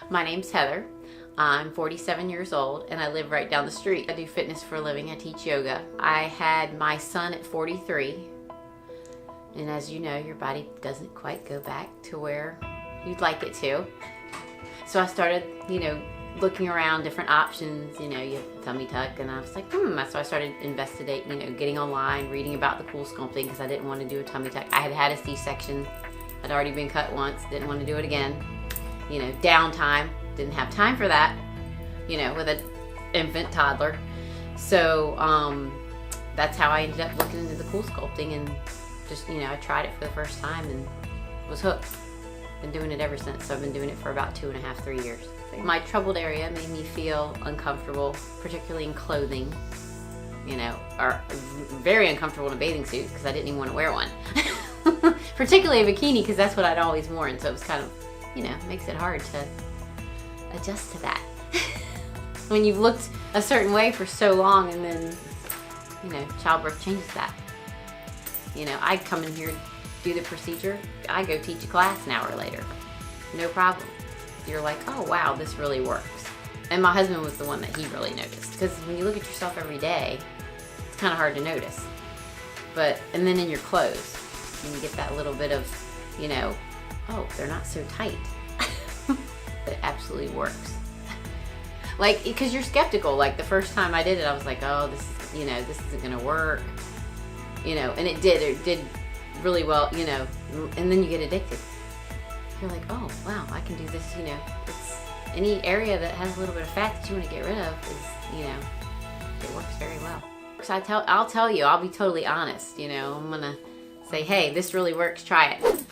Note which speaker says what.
Speaker 1: My name's Heather. I'm 47 years old and I live right down the street. I do fitness for a living. I teach yoga. I had my son at 43. And as you know, your body doesn't quite go back to where you'd like it to. So I started, looking around different options. You have the tummy tuck, and I was like, So I started investigating, getting online, reading about the CoolSculpting because I didn't want to do a tummy tuck. I had had a C-section. I'd already been cut once, didn't want to do it again. Downtime, didn't have time for that, with an infant toddler. So that's how I ended up looking into the CoolSculpting, and just, I tried it for the first time and was hooked. Been doing it ever since. So I've been doing it for about 2.5, 3 years. My troubled area made me feel uncomfortable, particularly in clothing, or very uncomfortable in a bathing suit because I didn't even want to wear one. Particularly a bikini because that's what I'd always worn. So it was kind of, makes it hard to adjust to that. When you've looked a certain way for so long and then, childbirth changes that. I come in here, do the procedure, I go teach a class an hour later. No problem. You're like, oh wow, this really works. And my husband was the one that he really noticed. Because when you look at yourself every day, it's kind of hard to notice. And then in your clothes, you get that little bit of, oh, they're not so tight. But it absolutely works. Because you're skeptical. The first time I did it, I was like, oh, this isn't gonna work. And it did really well, and then you get addicted. You're like, oh, wow, I can do this, it's any area that has a little bit of fat that you want to get rid of is, it works very well. So I'll tell you, I'll be totally honest, I'm gonna say, hey, this really works, try it.